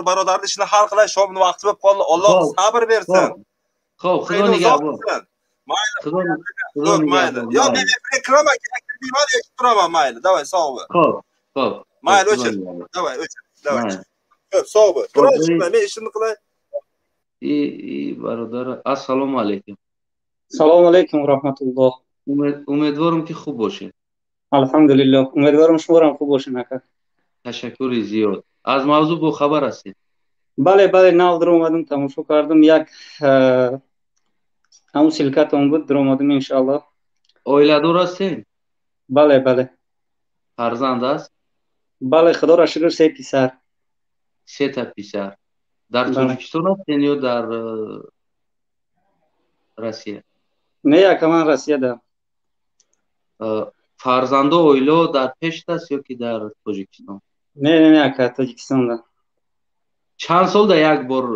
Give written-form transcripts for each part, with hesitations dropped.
barodarni ishini hal qilay, shomni vaqti bo'lib qoldi. Alloh sabr bersin. Xo'p, xudo nigohbon. Mayli, mayli. Yo, men kiraman, kirmayman, eshitib turaman, mayli. Davay, sog' bo'l. Xo'p. Mayli, o'chir. Davay, o'chir. Davay. Xo'p, sog' bo'l. Turishim, men ishimni qilay. Barodar, assalomu alaykum. Assalomu alaykum va rahmatulloh. Umidvorim-ki خوب باشه. Alhamdulillah. Umidvorim shuma ham خوب باشین aka. Tashakkuri ziyod. Az mavzu bu xabar hastید. بله ناظر اومدم تماشا کردم یک همون سلکت اون بود در اومدم انشالله. Oilador هستین؟ بله. فرزند است؟ بله خدا را شکر 3 پسر. 3 تا پسر. در تاجیکستان هستین یا در روسیه؟ نه یکمان روسیه ده. فرزند و اویلا در پشت است یا که در تاجیکستان؟ نه که تاجیکستان ده. چند سال در یک بار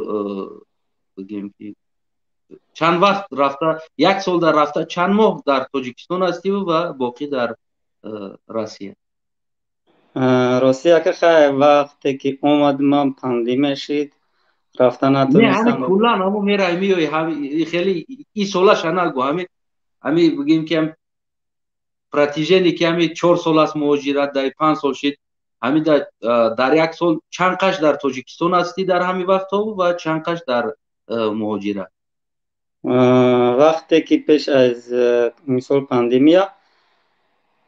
بگیم که چند وقت رفته، 1 سال در رفته، چند ماه در تاجیکستان هستی و باقی در روسیه؟ روسیه که خیلی وقتی که اومدم پاندمی شد رفتن نتونستم. نه همین کلا همون میره میای خیلی این سالش نگو، همین بگیم که پراتیژنی که همین 4 سال است مهاجرت، در 5 سال شد، همین در 1 سال چند قش در تاجیکستان هستی در همین وقت و چند قش در مهاجرت؟ وقتی که پیش از مثال پاندمی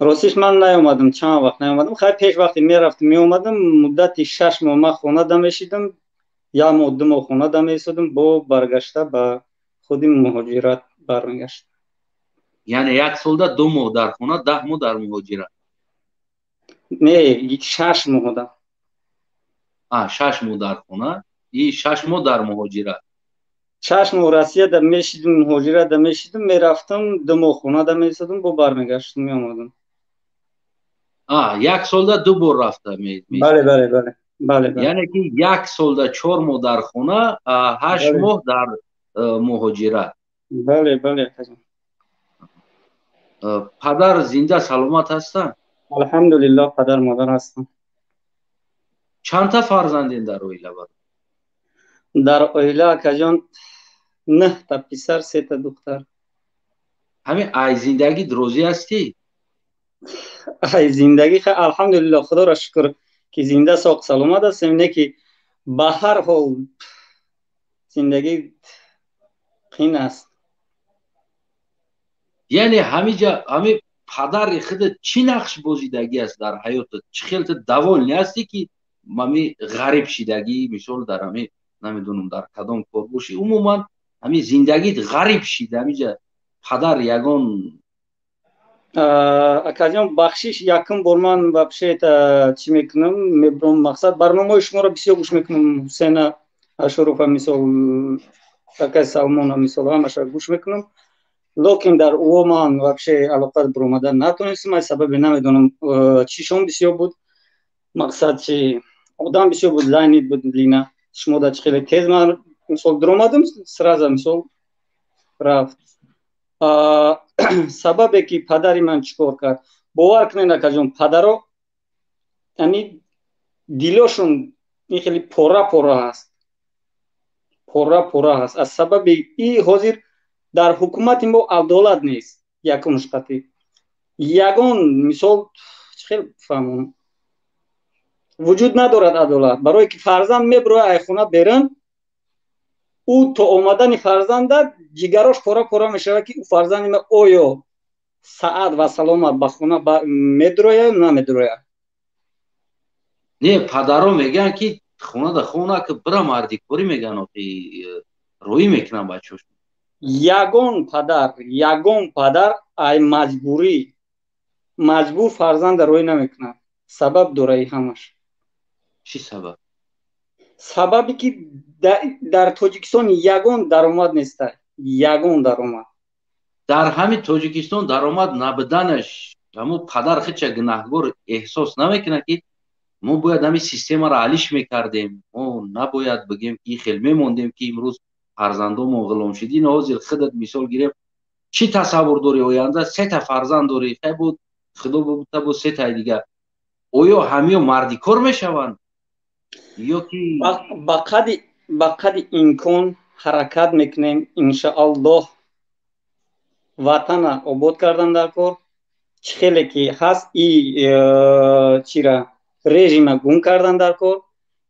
راستش من نیومدم، چند وقت نیومدم، خیلی پیش وقتی میرفتم میومدم مدت 6 ماه خونه دمیشیدم یا مدت خونه دمیشیدم با برگشته به خودی مهاجرت برمیگشت. یعنی 1 سال ده 2 ماه در خونه، 10 ماه در مهاجرت؟ نه 6 ماه ده. 6 ماه در خونه، این 6 ماه در مهاجرت. 6 ماه روسیه دمیشیدم، مهاجرت دمیشیدم، میرفتم 2 ماه خونه دمیشیدم با برمیگشتم میامدم. 1 سال ده 2 بار رفته می. بله. یعنی که 1 سال ده 4 ماه در خونه، 8 ماه در مهاجرت. بله. پدر زنده سلامت هستن؟ الحمدلله پدر مادر هستن. چند تا فرزندین در اویله بود؟ در اویله کجان 9 تا پسر 3 تا دختر. همین ای زندگی دروزی هستی؟ ای زندگی خیلی الحمدلله خدا را شکر که زنده ساق سلامت هستم. اینه که به هر حال زندگی قین است. یعنی همین پدر خودت چی نقش بازیدگی است در حیاتت؟ چه خیلت دوال نیستی که مامی غریب شیدگی مثال در همین نمیدونم در کدام کار باشی، عموما همین زندگیت غریب شید، همینجا پدر یگان اکاجان بخشش یکم برمان وابشه چی میکنم میبرم مقصد برنامه شما را بسیار گوش میکنم. حسین اشرف مثال اکای سلمان مثال همش گوش میکنم، لیکن در اومان وابشه علاقه برآمدن نتونستم. از سبب نمیدونم چیشون بسیار بود، مقصد چی آدم بسیار بود، لاینید بود لینا شما دا خیلی تیز من مثال درآمدم سرازا مثال رفت. سببی که پدری من چیکار کرد باور کنین اکاجون پدرها یعنی دیلشون این خیلی پورا هست. از سبب این حاضر در حکومت ما عدالت نیست. یکمش قطعی یگان مثال خیلی فهمون وجود ندارد عدالت. برای که فرزند میبره ای خونه برن او تو اومدن فرزند جگراش پورا میشه که فرزند ما آیا سعادت و سلامت به خونه میدروه نمیدروه. نه پدرها میگن که خونه که برا مردی کاری میگن که روی میکنن بچه‌ش. یگان پدر ای مجبور فرزند روی نمیکنه. سبب داره همش. چی سبب؟ سببی که در تاجیکستان یگان درآمد نیست. یگان درآمد در همین تاجیکستان درآمد نبودنش همون پدر خیلی گناهکار احساس نمیکنه که ما باید همین سیستم را حلش میکردیم، ما نباید بگیم که خیلی میموندیم که امروز فرزندان ما غلام شدین. حاضر خودت مثال گیریم چی تصور داری آینده؟ 3 تا فرزند داری، خیلی بود خدا بود 3 تا دیگه، آیا همه مردی کار میشوند؟ یکی با قدر امکان حرکت میکنیم انشاءالله وطن آباد کردن در کار خیلی که هست این چیرا رژیم گم کردن در کار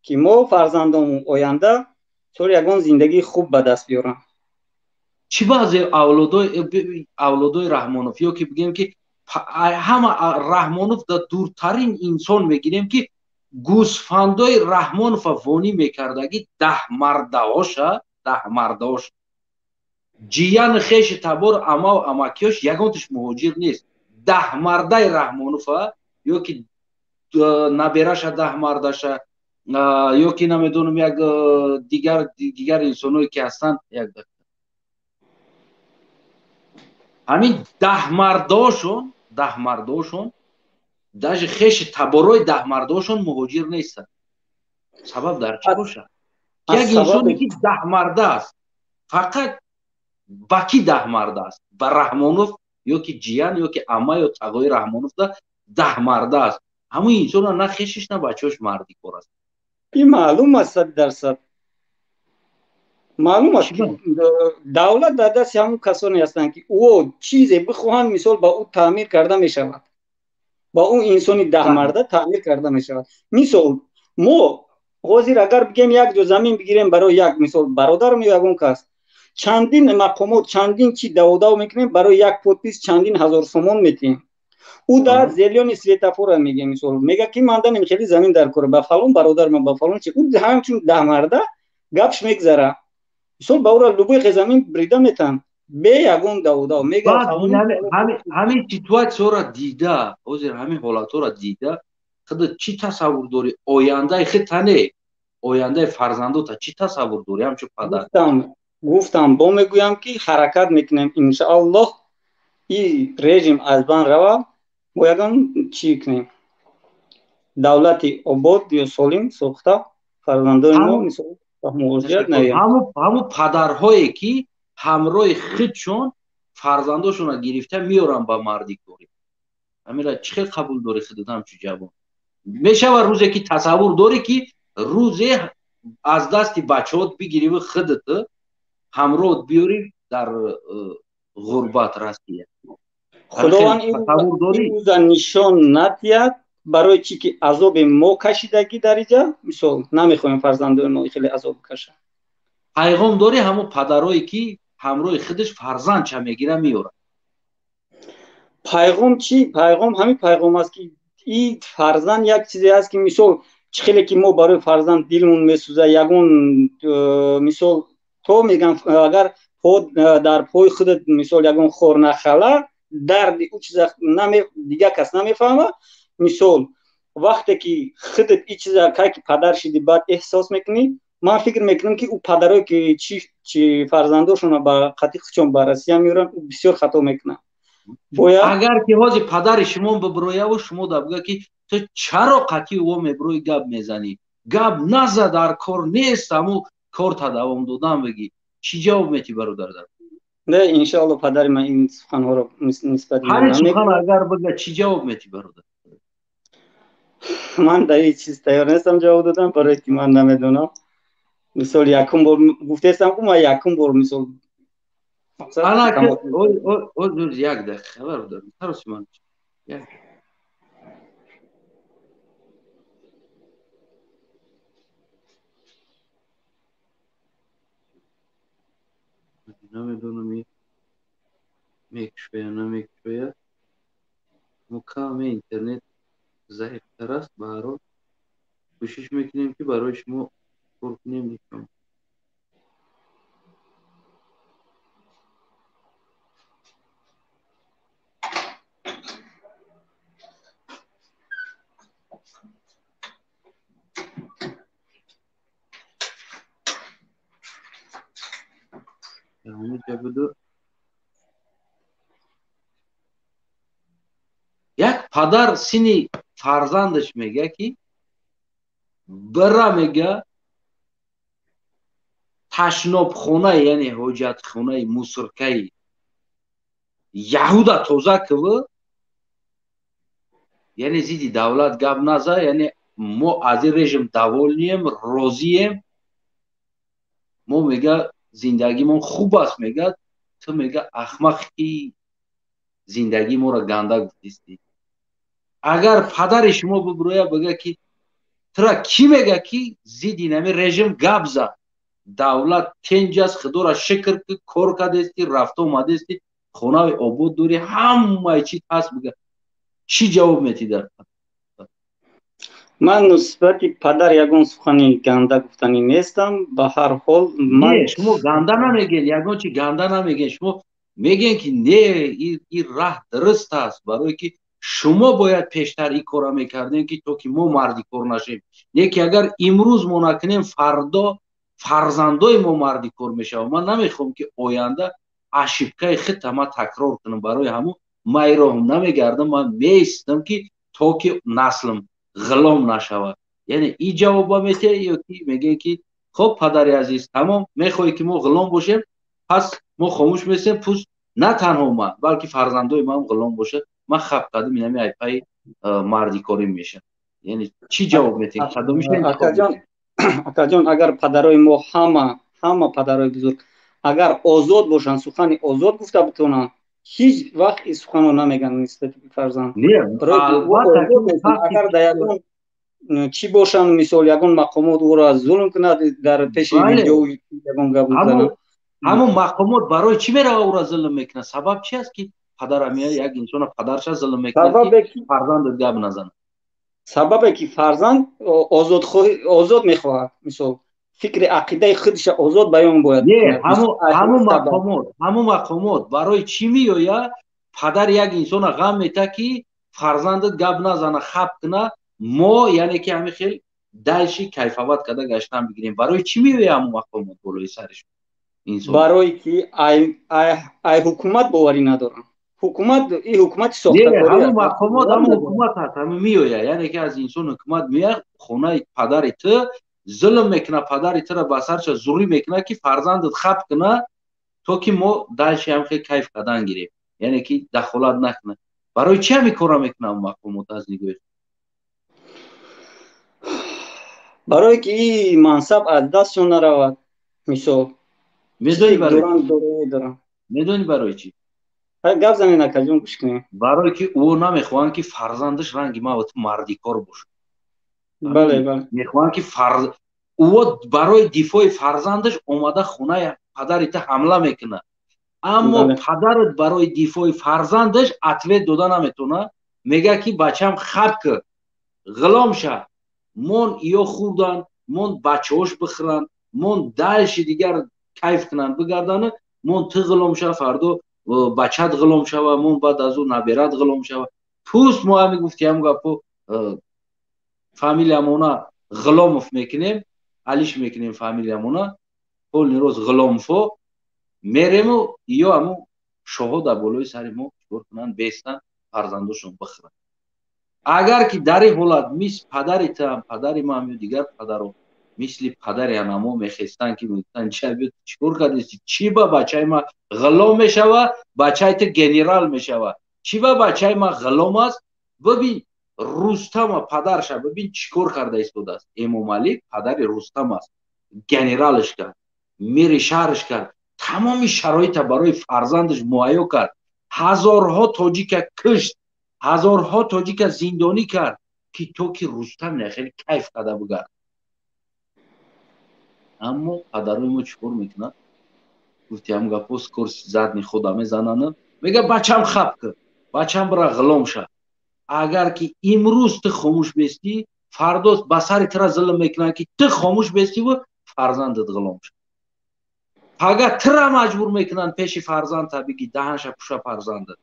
که ما فرزندان آینده طور یگان زندگی خوب به دست بیارن. چی بعضی اولادای رحمانوف یا که بگیم که همه رحمانوف در دورترین انسان میگیریم که گوسفندای رحمانوف وانی میکردگی 10 مرداش جیان خیش تبار اما و امکیاش یگانتش مهاجر نیست 10 مرده رحمانوف یا که نبیرش 10 مردش یا که نمیدونم یک دیگر انسانایی که هستن یک همین 10 مرداشون داش خیش تبارای 10 مرداشون مهاجر نیستن. سبب در چی باشه؟ یک انسانی که 10 مرده است فقط باکی 10 مرده است با رحمانوف یا که جیان یا که اما یا تقای رحمانوف 10 مرده است همون انسان نه خیشش نه بچه‌اش مردی کار است. این معلوم است 100% معلوم است که دولت در دست همون کسانی هستند که او چیزی بخواهند مثال با او تعمیر کرده می شود با اون انسانی 10 مرده تعمیر کرده می شود. مثال ما حاضر اگر بگیم یک جو زمین بگیریم برای یک مثال برادرم یا یگون کس چندین مقامات چندین چی داو میکنیم برای یک پودپیس چندین هزار سومون میتیم او در زیلیون سویتافور میگه مثال میگه که مانده نمیخواد زمین در کره با فلان برادر من با فلان چی او همچون 10 مرده گپش میگذره مثال با اون لوبوی زمین بریده میتن به یگون داودا میگه همین سیتواسیون را دیده حاضر همین حالات را دیده خود چی تصور داری آینده خود تنه آینده فرزندات چی تصور داری همچون پدر گفتم با میگویم که حرکت میکنیم انشاءالله این رژیم از بین رود ما یگان چی کنیم دولت آباد یا سالم ساخته فرزندان ما مثل مهاجرت نویم همون پدرهایی که همراه خودشون فرزنداشون را گرفته میارن با مردی کاری همیرا چه قبول داری خودت همچو جوان میشه و روزی که تصور داری که روزی از دست بچهات بگیری و خودت همراه بیاری در غربت رسیه خداوند این روزا نشان ندهد برای چی که عذاب ما کشیدگی در اینجا مثال نمیخوایم فرزندان ما خیلی عذاب کشه پیغام داری همون پدرایی که همراه خودش فرزند چه میگیره میاره پیغام چی پیغام همین پیغام است که این فرزند یک چیزی است که مثال خیلی که ما برای فرزند دلمون میسوزه یگون مثال تو میگم اگر در پای خودت مثال یگون خور نخله درد او چیز دیگه کس نمیفهمه مثال وقتی که خودت این چیز که پدر شدی بعد احساس میکنی من فکر میکنم که او پدرایی که چی فرزنداشون با قطعی خودشون بررسی میارن او بسیار خطا میکنن اگر که حاجی پدر شما ببرویه و شما دبگه که تو چرا قطعی او میبروی گب میزنی گب نزد در کار نیست همو کار تا دوام دادن بگی چی جواب میتی برادر در نه انشاءالله پدر من این سخنها رو نسبت هر سخن اگر بگه چی جواب میتی برادر من در این چیز تیار نیستم جواب دادم برای که من نمیدونم مثال یکم بار گفته استم که من یکم بار مثال انا که او یک دقیقه خبر دارم ترسی من یک نمیدونم میکشویه نمیکشویه مکالمه اینترنت ضعیف تر است برای کوشش میکنیم که برای شما پر کنیم میکنم همه جبدو یک پدر سینی فرزندش میگه که برا میگه تشناب خونه یعنی حجت خونه موسرکه یهودا توزه که یعنی زیدی دولت گب نزه یعنی ما از این رژیم دوولنیم راضیم ما میگه زندگی ما خوب است میگه تو میگه احمق کی زندگی ما را گنده گفتیستی اگر پدر شما ببرویه بگه که ترا کی میگه که زیدی نمی رژیم گبزه دولت تنج است خدا را شکر که کار کرده استی رفته اومده استی خونه آباد دوری همه چی هست بگه چی جواب میتیده من نسبتی پدر یگان سخنی گنده گفتنی نیستم به هر حال من نه شما گنده نمیگین یگان چی گنده نمیگین شما میگین که نه این راه درست است برای که شما باید پیشتر این کارا میکردین که تو که ما مردی کار نشیم نه که اگر امروز ما نکنیم فردا فرزندای ما مردی کار میشه من نمیخوام که آینده اشیبکای خود ما تکرار کنم برای همون من را هم نمیگردم من میستم که تا که نسلم غلام نشود یعنی این جواب میته یا که میگه که خب پدر عزیز تمام میخوای که ما غلام باشیم پس ما خاموش میسیم پس نه تنها من بلکه فرزندای ما هم غلام باشه من خب قدم اینمی ای پای مردی کاری میشه یعنی چی جواب میته کدومش انتخاب میشه اکاجان اگر پدرای ما همه پدرای بزرگ اگر آزاد باشن سخن آزاد گفته بتونن هیچ وقت این سخنو نمیگن نسبت به فرزند نه البته اگر در یگان چی باشن مثال یگان مقامات او را ظلم کند در پیش ویدیو یگان گپ میزنن همون مقامات برای چی میره او را ظلم میکنه سبب چی است که پدر میاد یک انسان پدرش ظلم میکنه که فرزند گپ نزنه سببی که فرزند آزاد میخواهد مثال فکر عقیده خودش آزاد بیان باید نه همون مقامات برای چی میآید پدر یک انسان غم میته که فرزندت گپ نزنه خپ کنه ما یعنی که همین خیلی دلشی کیفاوت کرده گشتن بگیریم برای چی میآید همون مقامات بالای سرش برای که ای حکومت باوری ندارن حکومت این حکومت ساختگاری همون مقامات همون حکومت هست همون میآید یعنی که از انسان حکومت میاد خونه پدر تو ظلم میکنه پدر تو را به سرش زوری میکنه که فرزندت خپ کنه تو که ما دلش هم خیلی کیف کردن گیریم یعنی که دخالت نکنه برای چی همی کارا میکنه اون مقامات از نگاه برای که این منصب از دستشون نرود مثال میدونی برای چی گپ زنین اکاجون گوش کنیم برای که او نمیخوان که فرزندش رنگ ما مردی کار باشه بله میخوان که او برای دفاع فرزندش اومده خونه پدرت حمله میکنه اما پدرت برای دفاع فرزندش عطوه داده نمیتونه میگه که بچم خب غلام شه مون یا خوردن مون بچه‌هاش بخرن مون دلش دیگر کیف کنن بگردن مون تو غلام شه فردا بچت غلام شه و مون بعد از اون نبرد غلام شه پوست ما هم گفتیم گپو فامیلیامونا غلامف میکنیم علیش میکنیم فامیلیامونا کل روز غلام فو میریم و یا همو شهود بالای سر ما چطور کنن بیستن فرزندشون بخرن اگر که در این حالت میس پدری هم پدری ما هم دیگر پدرو مثل پدری هم میخستن که میگفتن چطور کردیستی چی با بچه ما غلام میشوه بچه تا گنرال میشوه چی با بچه ما غلام است ببین رستم و پدرش ببین چیکار کرده است است امام علی پدر رستم است گنرالش کرد میری شهرش کرد تمام شرایط برای فرزندش مهیا کرد هزارها تاجیک کشت هزارها تاجیک زندانی کرد که تو که رستم نه خیلی کیف کرده بگرد اما پدرای ما چیکار میکنن گفتی هم گپوس کورس زدنی خدا میزنن میگه بچم خپ کرد بچم برا غلام شد اگر که امروز تو خاموش بیستی فردا به سر تر ظلم میکنن که تو خاموش بیستی و فرزندت غلام شد اگر تر مجبور میکنن پیش فرزند تا بگی دهنش پوشه فرزندت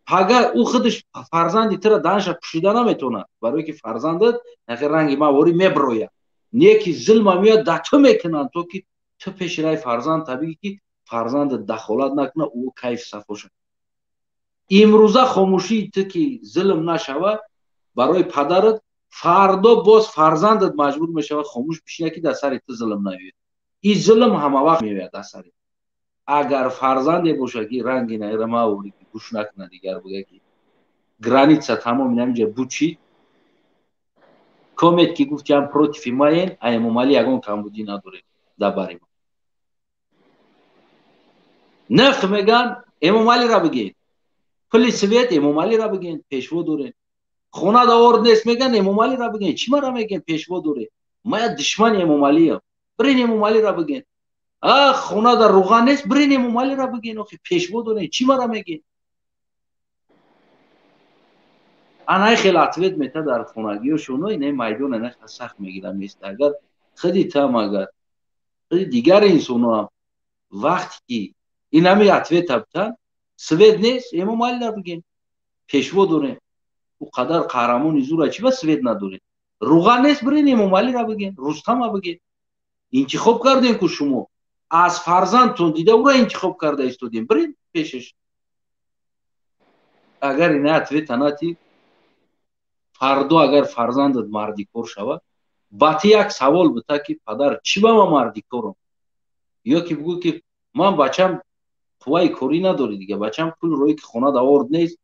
اگر او خودش فرزندی تر دهنش پوشیده نمیتونه برای که فرزندت نخیر رنگ مواری میبروید نیکی ظلم میاد ده تو میکنن تو که تو پیش رای فرزند تا بگی که فرزندت دخالت نکنه او کیف صفا شد امروزه خاموشی تو که ظلم نشوه برای پدرت فردا باز فرزندت مجبور میشه خاموش بشینه که در سر تو ظلم نیوید این ظلم همه وقت میوید در سر اگر فرزندی باشه که رنگی نه ما اوری که گوش نکنه دیگر بگه که گرانیتسا تمام نمیشه بوچی комет ки гуфт ҷам против маен Эмомалӣ ягон камбудӣ надоре дар бари ма. нерх меган Эмомалиро бигин, пули свет Эмомалиро бигин, пешво дорен. хона давор нест меган Эмомалиро бигин, чӣ мара мегин пешво доре? мая душмани Эмомалиам, бирин Эмомалиро бигин. хона дар руған нест, бирин Эмомалиро бигин, охи пешво дорен, чӣ мара мегин? анай хел ответ мета дар хонагиёшон, ин майдон ана сахт мегирам ест. агар худи там, агар худи дигар инсоном вақте ки инами ответ абтан свет нест, Эмомалиро бигин, пешво дорен. у қадар қаҳрамони зура чӣ ба свет надорен? руған нест, бирин Эмомалиро бигин, Рустамро бигин. интихоб кардем ку шумо аз фарзандтон дида ура интихоб карда истодем, бирин пешаш. агар ина ответ анати фардо агар фарзандат мардикор шавад, ба ти як савол бита ки падар чӣ ба ман мардикорам? ё ки бигӯ ки ман бачам қувваи корӣ надорӣ дига, бачам пул рӯи ки хона давор нест.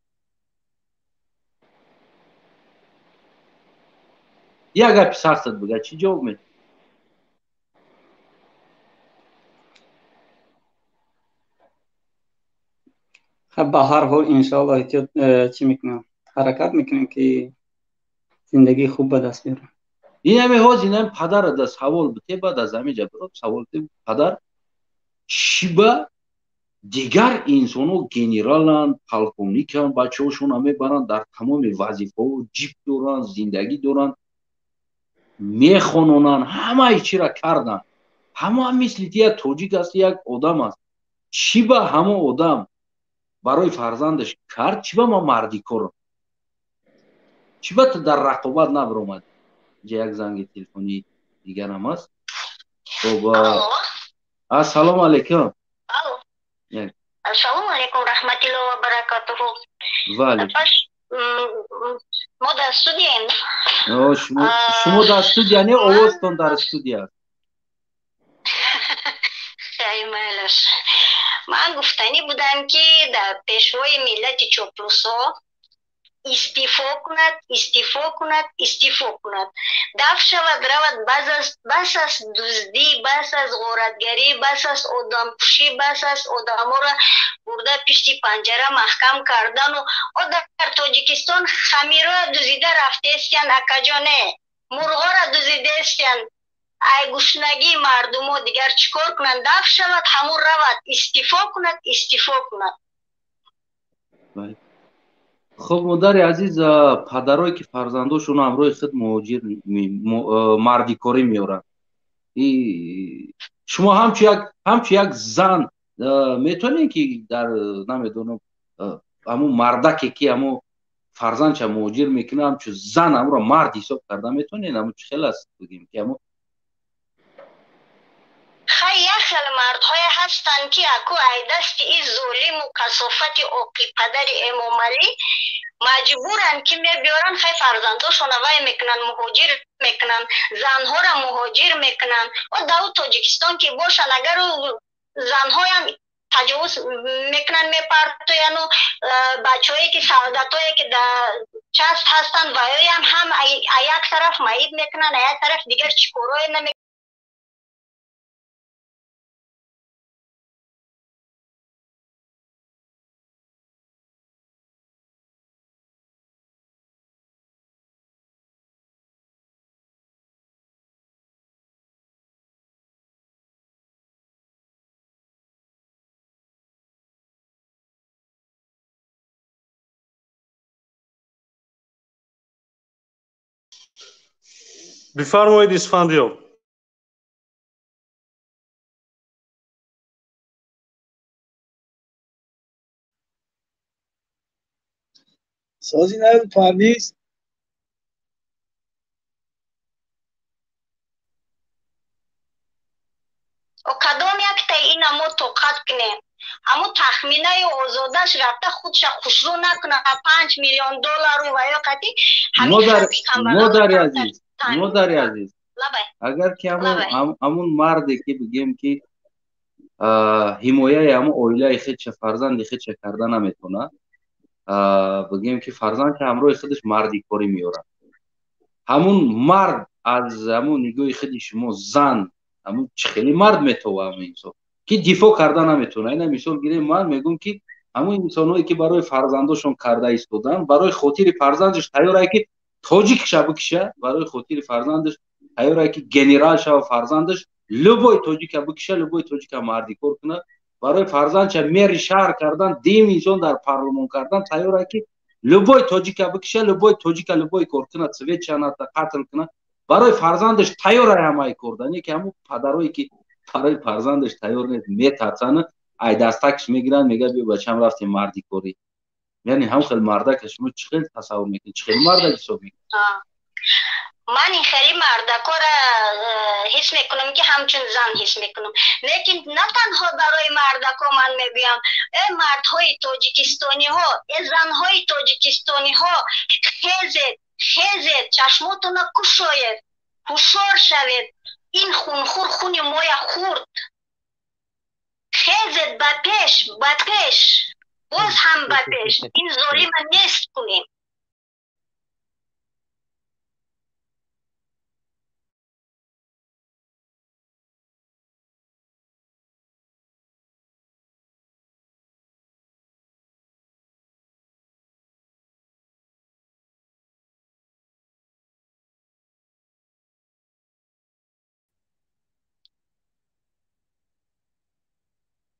як гапи сахтат бига, чӣ ҷавоб медиҳӣ? ба ҳар ҳол иншоалло эҳтиёт чӣ мекунем, ҳаракат мекунем ки зиндагии хуб ба даст биёрем. инаме ҳоз инам падар да савол бите, баъд аз ҳамин ҷаброт савол бите, падар чӣ ба дигар инсоно генераланд, полковниканд, бачаҳошон мебаранд, дар тамоми вазифаҳо ҷип доранд, зиндагӣ доранд, мехононанд, ҳамаи чира карданд. ҳама мисли як тоҷик аст, як одам аст. чӣ ба ҳама одам барои фарзандаш кард? чӣ ба ман мардикорам? чӣ ба ту дар рақобат набиромад? як занги телефони дигарам аст. ассалому алайкум. Assalomu alaykum rahmatullohi va barakatuhu. Vale. Mo dar studiyayım. Şumo dar studiya ne? Ovoston dar studiya. Saymaylar. Man guftani budam ki da peshvoyi millati cho'pluso isti'fo kunad. Daf shavad rawad bas as duzdi, bas as g'oratgari, bas as odamkushi, bas as odamora burda pishti panjara mahkam kardanu o dar Tojikiston khamiro duzida raftesyan akajone murg'ora duzidesyan ay gushnagi mardumo digar chikor kunan daf shavad hamur rawad isti'fo kunad. خب مادر عزیز، پدرایی که فرزنداشون همراه خود مهاجر مردیکاری میارن، شما همچو یک زن میتونین که در نمیدونم همون مردکی که همون فرزندش مهاجر میکنه همچو زن همون را مرد حساب کرده میتونین؟ همون چه خیلی است بگیم که همون خیلی مردهای هستن که اکو ایدست ای ظلم و کثافت اوقی پدر امامعلی مجبورن که میبیارن خیلی فرزنداشون وای میکنن، مهاجر میکنن، زنها را مهاجر میکنن. و دو تاجیکستان که باشن اگر زنهای هم تجاوز میکنن میپرتوین و بچه‌هایی که سعادتایی که چست هستن وای هم یک طرف معید میکنن، یک طرف دیگر چیکارای نمیکنن. بفرمایید اسفندیار. سازی نداره پردیز و کدام یک تا این امو توقت کنه امو تخمینه آزادش رفته خودش خوشرو نکنه 5 میلیون دلار و یا قطی مادر عزیز اگر که همون مردی که بگیم که حمایه همون اویله خودش فرزند خودش کرده نمیتونه، بگیم که فرزند که همراه خودش مردی کاری میاره، همون مرد از همون نگاه خود شما زن همون خیلی مرد میتوه همون انسان که دفاع کردن نمیتونه. اینا مثال گیریم من میگم که همون انسانایی که برای فرزندشون کرده ایستادن برای خاطر فرزندش تیاره که تاجیک شه بکشه، برای خاطر فرزندش تیاره که گنرال شه فرزندش لبای تاجیک بکشه، لبای تاجیک مردی کار کنه، برای فرزندش میر شهر کردن دیم انسان در پارلمان کردن تیاره که لبای تاجیک بکشه، لبای تاجیک لبای کار کنه، سویت چنه قتل کنه، برای فرزندش تیاره همه کردن. که همون پدرایی که برای فرزندش تیار نیست میترسن، ای دستکش میگیرن میگه بیا بچه‌م رفتیم مردی کاری. یعنی هم خیلی مردک شما چخیل تصور میکنید، چخیل مردک حساب میکنید؟ من این خیلی مردکا را حس میکنم که همچون زن حس میکنم، لیکن نه تنها برای مردکا من میبیم، ای مردهای تاجیکستانی ها، ای زنهای تاجیکستانی ها، خیزید چشماتون کشاید، هوشیار شوید، این خونخور خون مای خورد، خیزید به پیش باز هم به پیش، این ظالم نیست کنیم.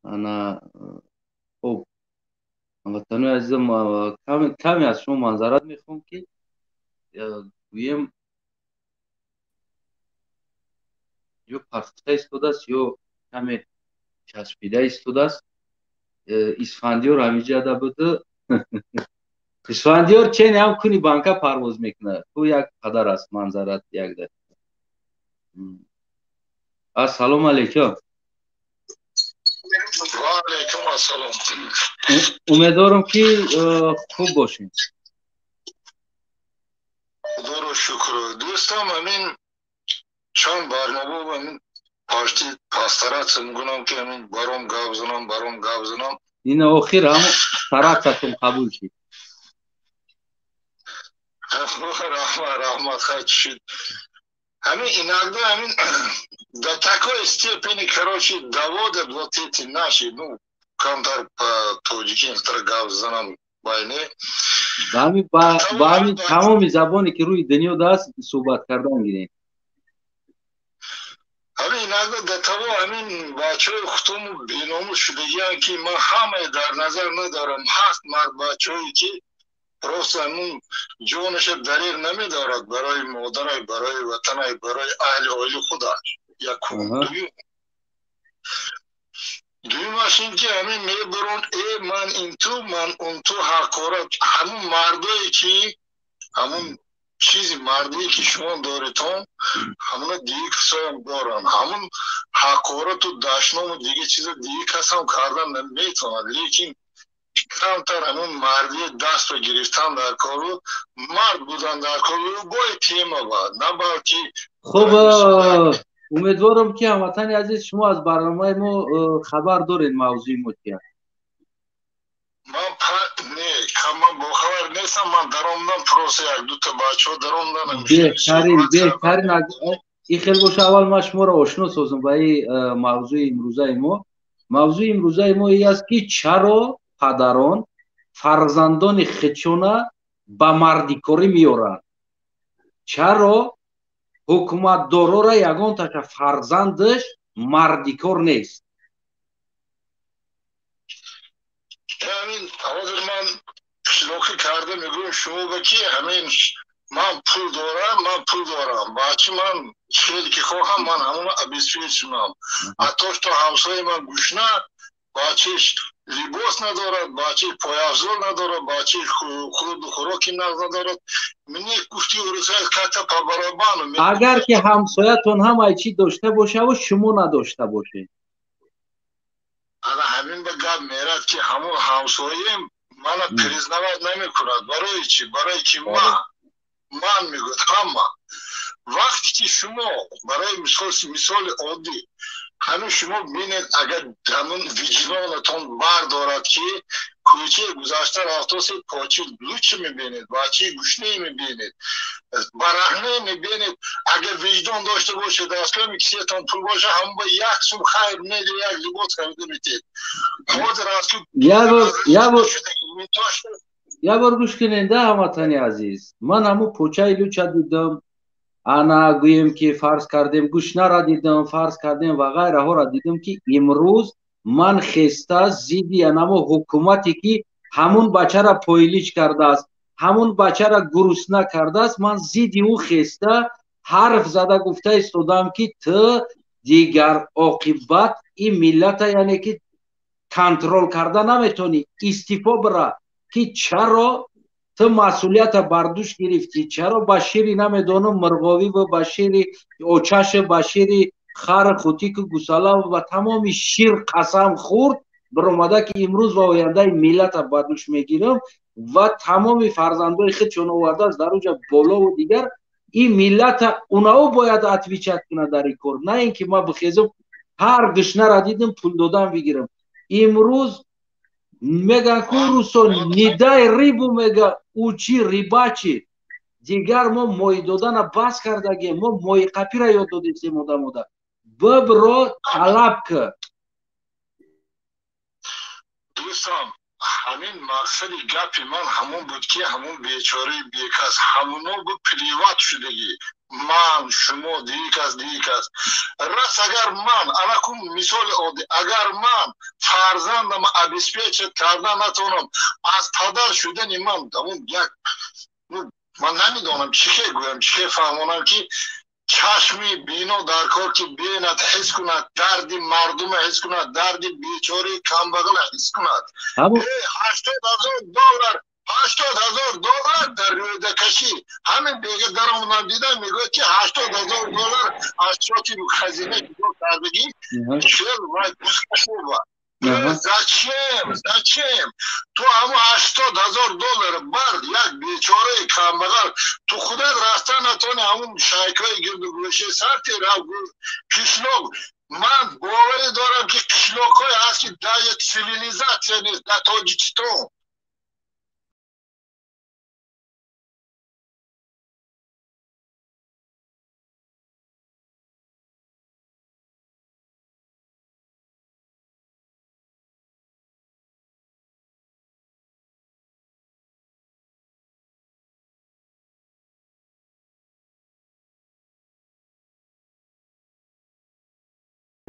انا خب هموطنان عزیزم کمی از شما منظرت میخوام که گویم یا پرسته ایستاده است یا کمی چسبیده ایستاده است. اسفندیار همیشه ده بوده. اسفندیار چین هم کنی بانکا پرواز میکنه. تو یک پدر است منظرت یک ده. السلام علیکم. و علیکم السلام. امیدوارم که خوب باشین. خدا رو شکر. دوستم همین چند برنامه همین پاشتی پاسترات میگونم که همین برام گاب زنم این آخر هم سراتتون قبول شد. رحمت خواهد شد. همین اینقدر همین در تکا استیپینی کراچی دواد بلاتیتی نشید نو کمتر توجیکی اینتر گاب زنم باینه با همین تمام زبانی که روی دنیا دست صحبت کردن گیرین. همین اینقدر در توا همین بچه های خودم بیناموس شدگی که من همه در نظر ندارم، هست مرد بچه هایی که راست همون جونش دریغ نمی دارد برای مادرای، برای وطنای، برای اهل خودش. یکم دویمش این که همین میبرون ای من این تو من اون تو حقارت همون مردایی که همون چیزی مردی که شما داریتون همون دیگه کسایی هم دارن، همون حقارت و دشنام و دیگه چیز دیگه کس هم کردن نمیتوند، لیکن کمتر همون مردی دست رو گرفتن در کارو، مرد بودن در کارو باید تیمه باید نه بلکه. خب امیدوارم که هموطن عزیز شما از برنامه ما خبر دارین موضوع ما چیه؟ من با خبر نیستم. من درامدن پروسه یک دوتا بچه ها درامدن بهترین این خیلی باشه. اول ما شما را آشنا سازم با این موضوع امروزه ما. موضوع امروزه ما این است که چرا پدران فرزندان خودشون به مردیکاری میارن؟ چرا حکومت دارا را یگان تا فرزندش مردیکار نیست؟ همین حاضر من شلوخی کرده میگویم شما بکی همین من پول دارم بچه من خیلی که خواهم من همون ابیسویت شنم اتاش تو همسای من گوشنه بچهش لباس ندارد، بچه پایافزار ندارد، بچه خود خوراکی ندارد. منی گفتی ورزای کتا پابرابانو. اگر که همسایتون هم ایچی داشته باشه و شما نداشته باشه، انا همین به گب میرد که همون همسایه من پریزنواد نمی کند. برای چی؟ برای که من میگوید همه وقتی که شما برای مثال عادی همین شما ببینید اگر همون ویژنانتون بردارد که کوچه گذشته رفتاس پاچه لوچ میبینید بچه گوشنی میبینید برهنه میبینید اگر وجدان داشته باشید اصلا میکسیتان پول باشه هم با یک سوم خیر میده یک لباس خریده میتید حاضر است یه بار گوش کنین ده هموطنی عزیز من همون پوچه لوچه دیدم انا گویم که فرض کردیم گوشنه را دیدم فرض کردیم و غیره ها را دیدم که امروز من خسته زیدی انما حکومتی که همون بچه را پویلیچ کرده است همون بچه را گرسنه کرده است من زیدی او خسته حرف زده گفته استودم که تو دیگر عاقبت این ملت یعنی که کنترل کرده نمیتونی استعفا بره که چرا تو مسئولیت بردوش گرفتی چرا بشیری نمیدونم مرغاوی و بشیری اوچش بشیری خر خوتی که گساله و تمام شیر قسم خورد برآمده که امروز و آینده ملت بردوش میگیرم و تمام فرزندای خود چون آورده از در اونجا بالا و دیگر این ملت اونها باید اتویچت کنه در این کار نه اینکه ما بخیزم هر گشنه را دیدم پول دادم بگیرم امروز میگن که روسو نیدای ریبو میگه اوچی ریباچی دیگر ما مای دادن بس کردگیم ما مای قپی را یاد دادیم موده ببرو طلب که دوستان همین مقصد گپی من همون بود که همون بیچاره بیکس همونو به پریوات شدگی من شما دیکس راست اگر من الان مثال عادی اگر من فرزندم ابسپیچ کردن نتونم از پدر شدن من همون یک من نمیدونم چی گویم چی فهمونم که چشمی بینو در کار که بیند حس کند دردی مردم حس کند دردی بیچاره کمبغل حس کند $80,000 $80,000 در رویده کشی همین بیگه در اونم دیدم میگوید که $80,000 از چاکی رو خزینه که دو کردگی چل وای بسکشو با زچیم تو همه $80,000 برد یک بیچاره کمبغل تو خودت راسته نتونه همون شایکای گرد و گوشه سرتی را کشلوک من باوری دارم که کشلوک های هست که در یک سیویلیزاسیون نیست در تاجیکستان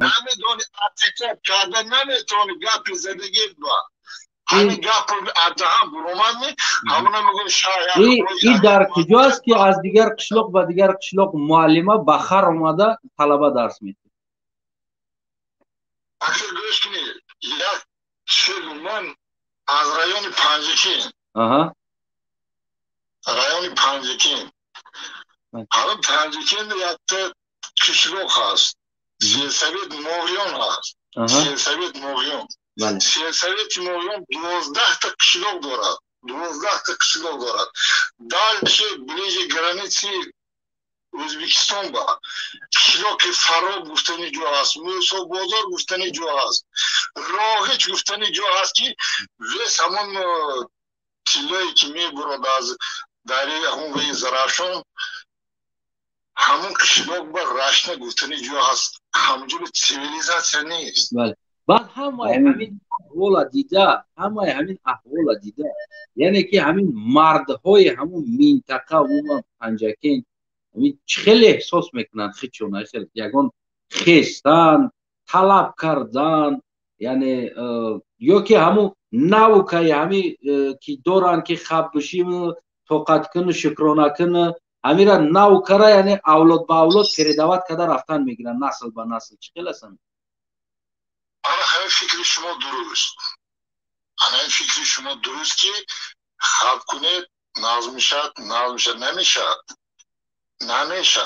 نمیدونی اتکاب کرده نمیتونی گپ زدگی با همین گپ ادهم برومانی همون میگن شاید این در کجاست که از دیگر قشلوق و دیگر قشلوق معلمه بخر اومده طلبه درس میده اخیر گوش کنید یک چیل من از رایون پنجکین رایون پنجکین همون پنجکین یک قشلوق هست سیاسویت موریون هست سیاسویت موریون سیاسویت موریون 12 تا قشلوق دارد 12 تا قشلوق دارد دالش بلیج گرانیسی O'zbekiston با قشلوق فراب گفتنی جو هست موسو بازار گفتنی جو هست راهچ گفتنی جو هست که ویس همون تیلایی که می برد از داری همون وی زرافشان همون قشلوق با راشنه گفتنی جو هست همجور سیویلیزاسیون نیست بعد همین احوال دیده یعنی که همین مردهای همون منطقه عموما پنجکین خیلی احساس میکنن خیلی یکان خستن طلب کردن یعنی یا که همون نوکه همین که دارن که خب بشیم طاقت کن شکرانه کن امیرا نوکره یعنی اولاد با اولاد پریدوات کده رفتن میگیرن نسل با نسل چی هستن همه فکر شما درست همه فکر شما درست که خب کنه نازم میشد نمیشه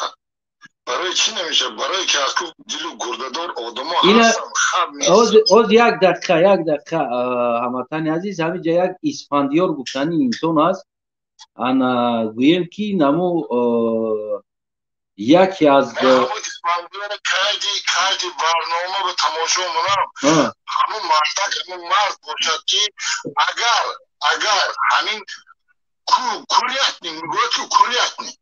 برای چی نمیشه برای که از دل گردهدار آدم ها هستن خب نیست از یک دقیقه هموطن عزیز همینجا یک اسفندیار گفتنی انسان هست انا گویم که نمو یکی از کاردی برنامه به تماشا منم همون مرد باشد که اگر همین کوریتنی میگوید که کوریتنی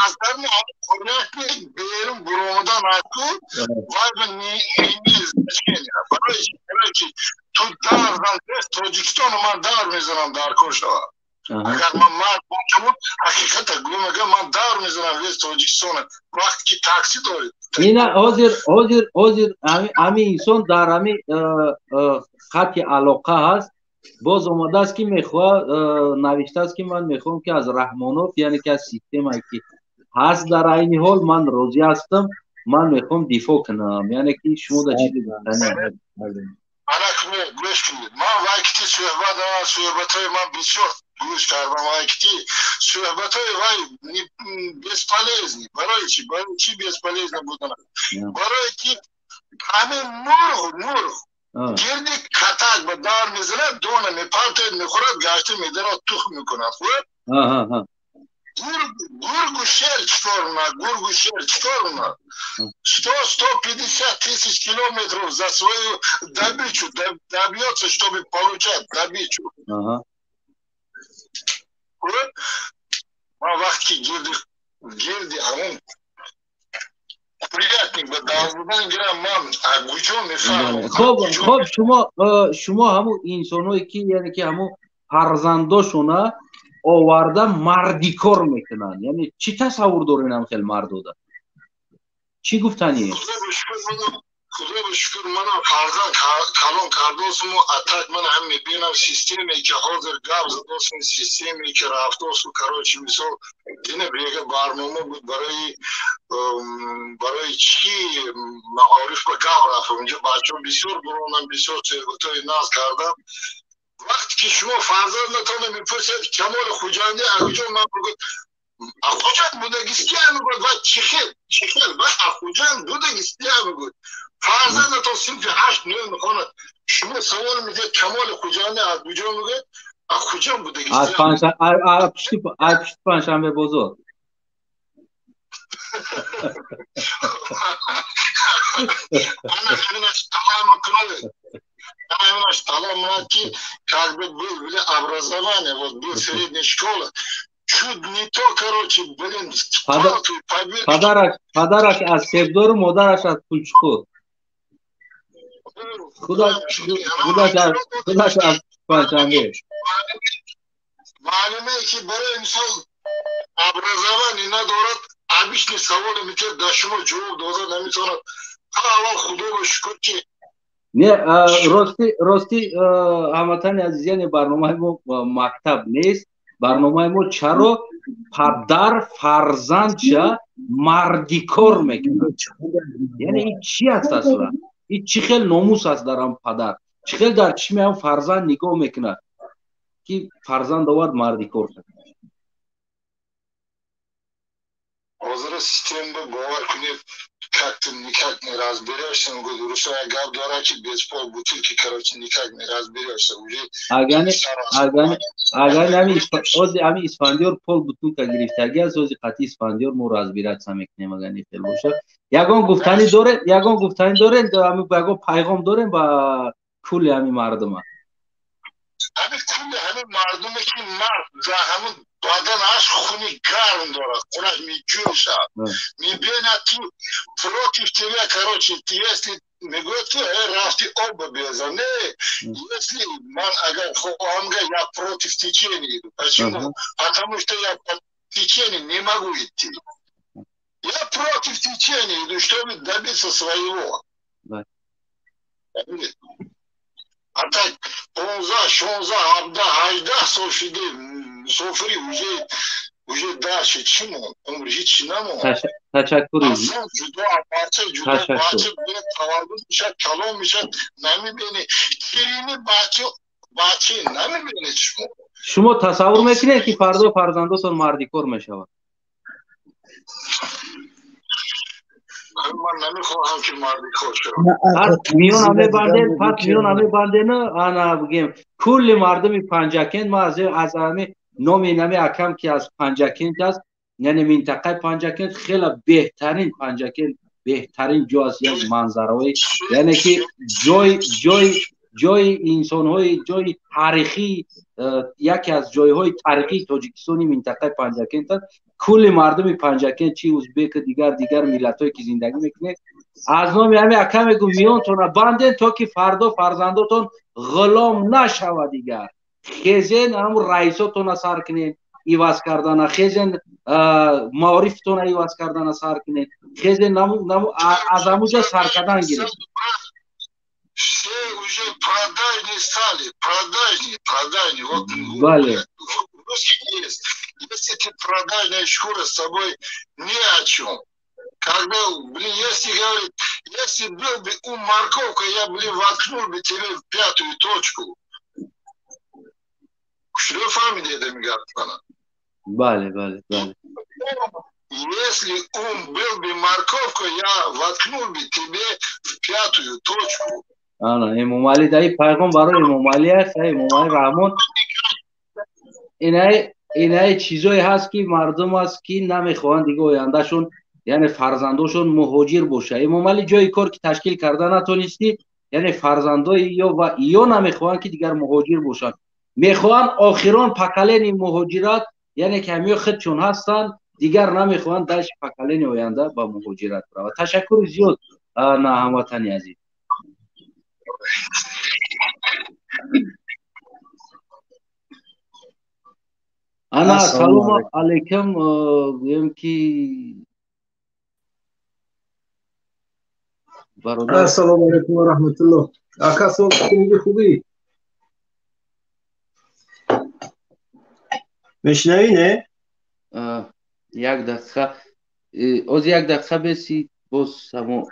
از در ما کوریتنی بیرون برامدن اکو وای به نیمیز بچینی برای که تو در دست توجیکستان من در میزنم در کشتا اگر من مرد باشم حقیقت گومگه من در میزنم ویز توجیکستان وقت که تاکسی دارید اینا حاضر همین انسان در همین خط علاقه هست باز آمده است که میخواه نوشته است که من میخوام که از رحمانوف یعنی که از سیستم که هست در این حال من راضی هستم من میخوام دفاع کنم یعنی که شما در چیزی بردنیم گوش کنید من وقتی صحبت های من بسیار گوش کردم وقتی صحبت های وای بسپالیز نی برای چی بسپالیز نبودن برای که همه نور گردی کتک به دار میزنه دونه میپرته میخورد گشته میده را تخم میکنه گرگ و شیر چطور اونا 150 километров за свою добычу добьется, чтобы получать добычу. ما وقتی گردی همون приятник به دار بودن گرم من اگوچو میفهم خب شما همون انسانایی که یعنی که همون فرزنداشونه آورده مردی کار میکنن یعنی چی تصور دارین هم خیلی مرد بودن چی گفتنیه؟ خدا به شکر من فرزند کلان کردوسم و اتک من هم میبینم سیستمی که حاضر گاب زدوسم سیستمی که رفتوسم کراچی مثال دینه بیگه برنامه بود برای چی معارف به گاب رفتم اونجا بچه بسیار برونم بسیار صحبتای ناز کردم وقتی که شما فرزند نتانه میپرسید کمال خوجانی اگجا من بگود اخوجان بودگیستی هم بگود و چخیل باش اخوجان بودگیستی هم بگود فرزند نتان سنفی 8 9 میخواند شما سوال میده کمال خوجانی اگجا بگود اخوجان بودگیستی هم بگود پشت پنجشنبه بزرگ انا همینش تمام کنه همینش تمام که как бы были образование вот был средняя школа чуть не то короче блин پدرش از سبدار و مادرش از پولچخور خودش از پنجشنبه معلومه که برای انسان образование ندارد обычный سوال میکرد در شما جواب داده نمیتوند اول خدا رو شکر که نه راستی هموطن عزیزان برنامه ما مکتب نیست برنامه ما چرا پدر فرزندش مردی کار میکنه یعنی این چی است اصلا این چی خیلی ناموس است در هم پدر چی خیلی در چشم هم فرزند نگاه میکنه که فرزند آورد مردی کار کنه حاضر سیستم به باور کنید как-то никак не разберешься, он говорит, Руслан, я говорю, что без полбутылки, короче, никак не разберешься. Уже اگر همی اسفندیار پول بطولکا گرفتگی از اوزی قطعی اسفندیار مو разбираться میکنیم اگر نیفیل باشه یگان گفتنی دارین یگان پیغام دارین با کل همی مردم همین مردمه که مرد و همون بدنش خونی گرم داره خونش میجوشه میبینه تو против тебя короче если میگوید که رفتی آب بزنه если من اگر خواهم я против течения иду почему потому что я по течению не могу идти я против течения иду чтобы добиться своего а так 15 16 17 18 سفری уже дальше чему он هیچ نمون تشکر اصلا جدا بچه تولد میشه کلام میشه نمیبینی شیرینی بچه نمیبینی شما تصور میکنید که فردا فرزنداتون مردی کار میشود من نمیخواهم که مردی کار شود میون همه بنده نه انا بگیم کل مردم پنجکند ما از همه نامی اکم که از پنجکند است یعنی منطقه پنجکند خیلی بهترین پنجکند بهترین جا است، یک منظره، یعنی که جای انسان های جای تاریخی، یکی از جایهای تاریخی تاجیکستانی منطقه پنجکند. کل مردم پنجکند چی ازبک دیگر ملت‌هایی که زندگی میکنه از نام همین اکا میگم میانتون بندین تا که فردا فرزنداتون غلام نشود. دیگر خیزین همون رئیساتون سر کنین ایواز کردن، خیزین معارفتون ایواز کردن سر کنین، خیزین از همونجا سر کردن گیرید. Все уже продажные стали, продажные. Вот русских есть. Если ты продажная шкура с собой ни о чем. Когда, если говорит, если был бы морковка, я, воткнул бы тебе в пятую точку. Что фамилия это говорит она? Бале. Если был бы морковка, я воткнул бы тебе в пятую точку. امام علی دایی پیغام برای امام علی است. امام علی رحمان اینای چیزایی هست که مردم هست که نمیخوان دیگه آیندهشون یعنی فرزنداشون مهاجر باشه. امام علی جای کار که تشکیل کرده نتونستی، یعنی فرزندای یا نمیخوان که دیگر مهاجر باشن، میخوان آخران پکلین مهاجرت، یعنی که همه خودشون هستن دیگر نمیخوان داش پکلین آینده با مهاجرت برود. تشکر زیاد نه هموطنی عزیز. انا سلام علیکم گویم که برادر. السلام علیکم و رحمت الله. آقا صبح خوبی؟ میشنوی نه؟ یک دقیقه از یک دقیقه بسی باز همون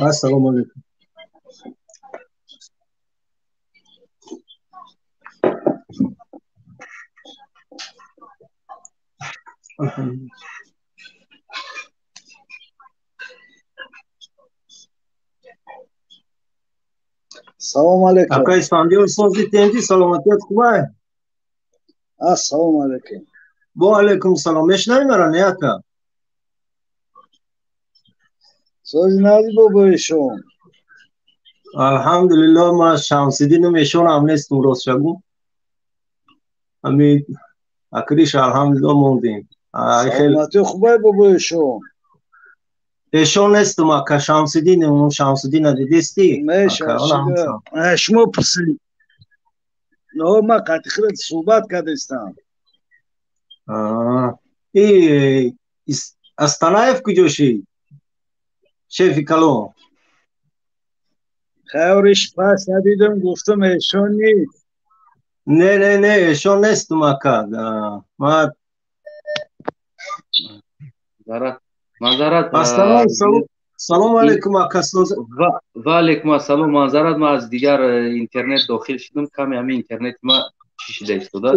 السلام علیکم. سلام علیکم. آقا اسفندیار سازی تنتی سلامتیت خوبه؟ السلام علیکم. با علیکم سلام. میشنوی مرا نه آقا؟ سازی ندی بابای شما؟ الحمدلله ما شمسیدین میشون هم نیستم راست شگون همین اکریش الحمدلله موندیم. سلامتی خوبه بابای شما؟ ایشون نیستم آقا شمسیدین. اون شمسیدین دیدیستی؟ میشه شما پرسید نه ما قطعی خیلی صحبت کردستم. استانایف کجاشی؟ شیفی کلو خیرش پس ندیدم گفتم ایشون نیست. نه ایشون نیستم آقا. ما معذرت. سلام علیکم آقا. و علیکم السلام. معذرت ما از دیگر اینترنت داخل شدم، کمی همین اینترنت ما چی شده ایستاده.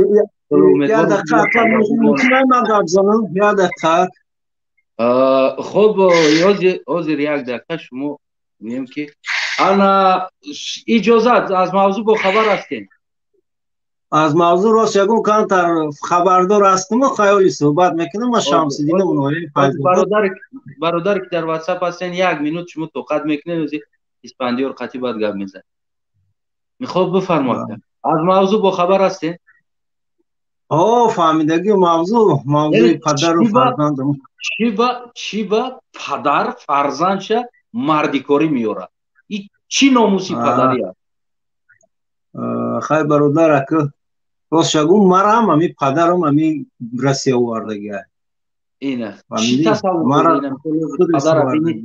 یا دقیقه میتونم من گپ زنم؟ یا دقیقه خب حاضر یک دقیقه شما میگم که انا اجازت از موضوع با خبر هستین؟ از موضوع راست یکون کان تر خبردار هستم و خیالی صحبت میکنم. ما شمسیدین اونوری برادر که در واتساپ هستین یک منوت شما توقت میکنین اسفندیار قطعی باید گپ میزن. میخواد بفرمایید از موضوع با خبر هستین؟ فهمیدگی موضوع پدر و فرزندم چی با پدر فرزندش مردیکاری میاره؟ این چی ناموسی پدری هست؟ خیلی برادر که راست شگون مرا هم همی پدرم همی رسی آوردگی های اینه چی تصور کنیم پدر همی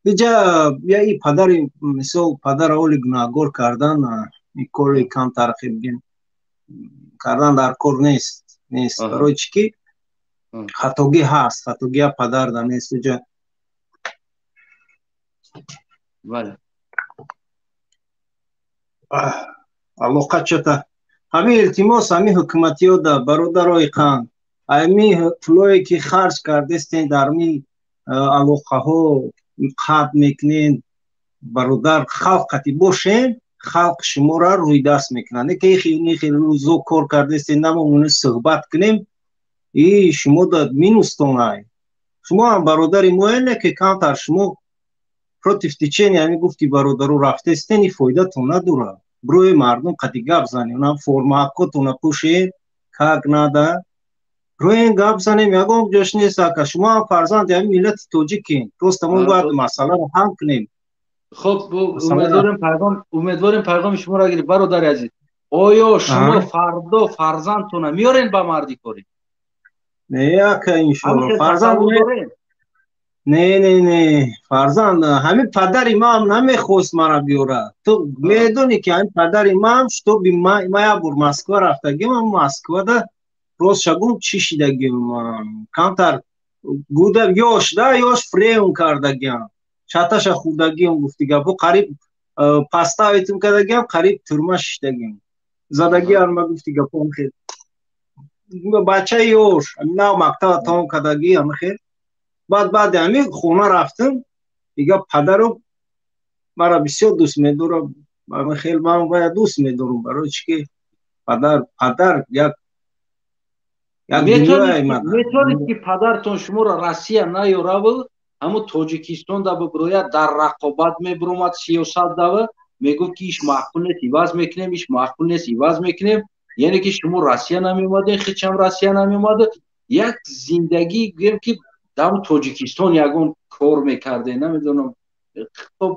اینجا ای پدر مثل پدر اولی گناهگار کردن این کلی کم ترخیب گیم کردن در کار نیست برای چی که خطاگی هست، خطاگی پدر در نیست اینجا. بله алоқа чата ҳамин илтимос ҳамин ҳукуматиё да бародарои қан ҳамин пулое ки харҷ кардестен дар ҳамин алоқаҳо қад мекунен бародар халқ қати бошен халқ шуморо рӯйдаст мекунад не ки ин хеле рӯзо кор кардестен намомуне суҳбат кунем и шумо да минустонай шумо ҳам бародари моене ки камтар шумо против течения ҳамин гуфти бародару рафтестен и фоидатон надорад брои мардум қати гап занем нам формакотона пӯшед как нада роен гап занем ягон ҷош нест ака шумо ҳам фарзанди ҳамин миллати тоҷикем просто мо бояд масъаларо ҳал кунем خب امیدواریم پیغام شما را گیریم برادر عزیز آیا شما فردا فرزندتون میارین با مردی کاری نه اکا انشالله فرزند نه فرزند همین پدری ما هم نمیخواست مرا بیاره تو میدونی که همین پدری ما هم تو بی ما یه بور مسکو رفتگیم هم مسکو ده روز شگون چی شیدگیم کمتر گوده یاش ده یاش فریون کردگیم чаташа хурдагиам гуфтига бо қариб паставитум кардагиам қариб турма шиштагиам задагиам ма гуфтига пом хел бачаи ёш нав мактаба том кардагиам хел баъд ами хона рафтам дига падару мара бисёр дӯст медорам ами хел ман вая дӯст медорам барои чи ки падар як метавонед ки падартон шуморо россия наёраву ҳамун тоҷикистон да бибирояд дар рақобат мебиромад сиёсат дава мегуфт ки иш маъқул нест иваз мекунем иш маъқул нест иваз мекунем яъне ки шумо россия намеомадем хичам россия намеомада як зиндагӣ гӯем ки дар тоҷикистон ягон кор мекардем намедонам хоб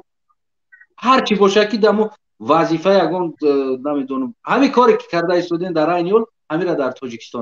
ҳар чӣ бошад ки дамо вазифа ягон намедонам ҳамин коре ки карда истодем дар айни ҳол ҳамира дар тоҷикистон